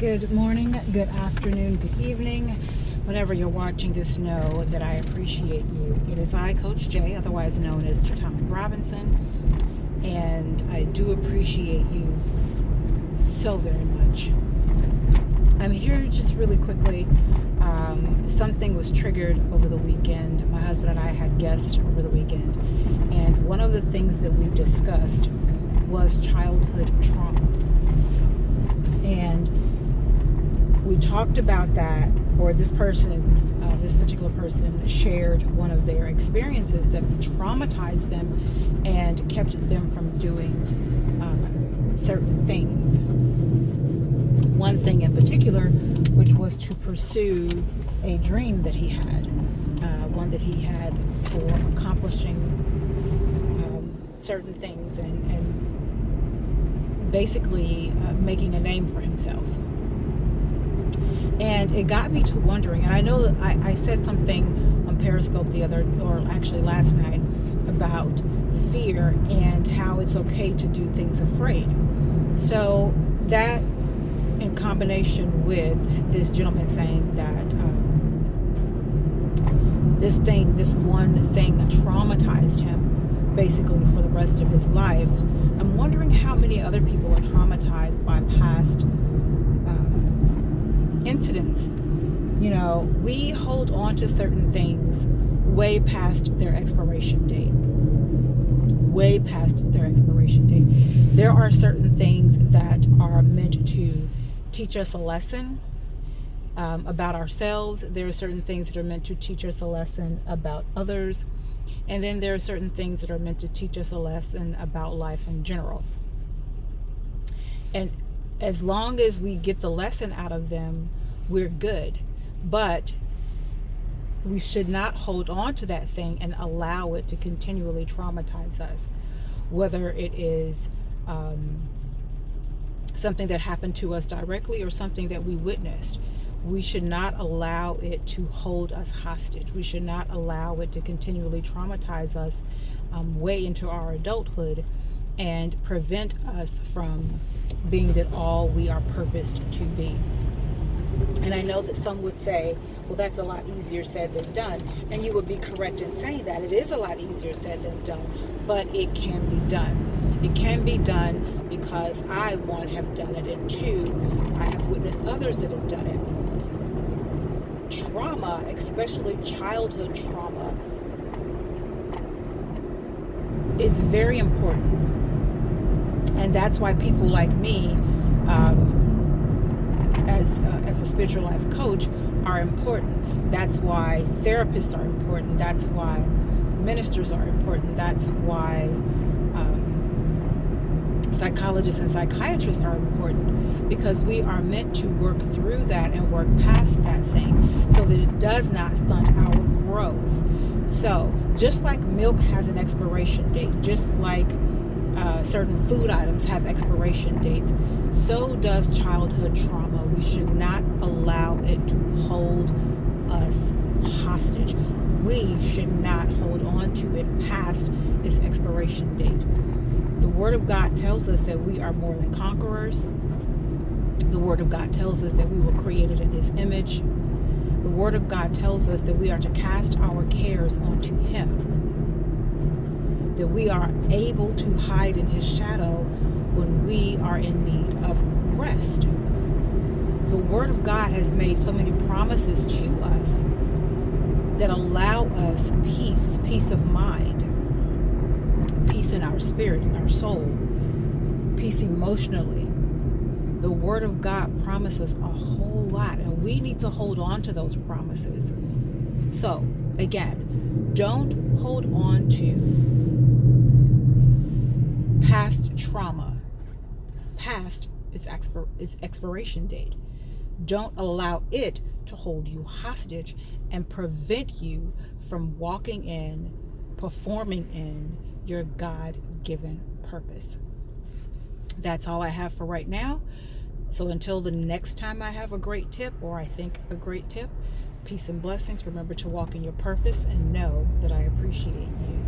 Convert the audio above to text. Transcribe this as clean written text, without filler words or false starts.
Good morning, good afternoon, good evening. Whenever you're watching this, know that I appreciate you. It is I, Coach Jay, otherwise known as Juaitan Robinson, and I do appreciate you so very much. I'm here just really quickly. Something was triggered over the weekend. My husband and I had guests over the weekend, and one of the things that we discussed was childhood trauma. And we talked about that, or this particular person shared one of their experiences that traumatized them and kept them from doing certain things. One thing in particular, which was to pursue a dream that he had, one that he had for accomplishing certain things and basically making a name for himself. And it got me to wondering, and I know that I said something on Periscope last night about fear and how it's okay to do things afraid. So that, in combination with this gentleman saying that this one thing traumatized him basically for the rest of his life, I'm wondering how many other people are traumatized by past incidents. You know, we hold on to certain things way past their expiration date. Way past their expiration date. There are certain things that are meant to teach us a lesson about ourselves. There are certain things that are meant to teach us a lesson about others. And then there are certain things that are meant to teach us a lesson about life in general. And as long as we get the lesson out of them, we're good. But we should not hold on to that thing and allow it to continually traumatize us. Whether it is something that happened to us directly or something that we witnessed, we should not allow it to hold us hostage. We should not allow it to continually traumatize us way into our adulthood and prevent us from being that all we are purposed to be. And I know that some would say, well, that's a lot easier said than done. And you would be correct in saying that. It is a lot easier said than done, but it can be done. It can be done because I, one, have done it, and two, I have witnessed others that have done it. Trauma, especially childhood trauma, is very important. And that's why people like me, as a spiritual life coach, are important. That's why therapists are important. That's why ministers are important. That's why psychologists and psychiatrists are important, because we are meant to work through that and work past that thing so that it does not stunt our growth. So just like milk has an expiration date, just like certain food items have expiration dates, so does childhood trauma. We should not allow it to hold us hostage. We should not hold on to it past its expiration date. The Word of God tells us that we are more than conquerors. The Word of God tells us that we were created in His image. The Word of God tells us that we are to cast our cares onto Him, that we are able to hide in His shadow when we are in need of rest. The Word of God has made so many promises to us that allow us peace of mind, peace in our spirit, in our soul, peace emotionally. The Word of God promises a whole lot, and we need to hold on to those promises. So, again, don't hold on to past trauma, past its expiration date. Don't allow it to hold you hostage and prevent you from walking in, performing in your God-given purpose. That's all I have for right now. So until the next time I have a great tip, or I think a great tip, peace and blessings. Remember to walk in your purpose and know that I appreciate you.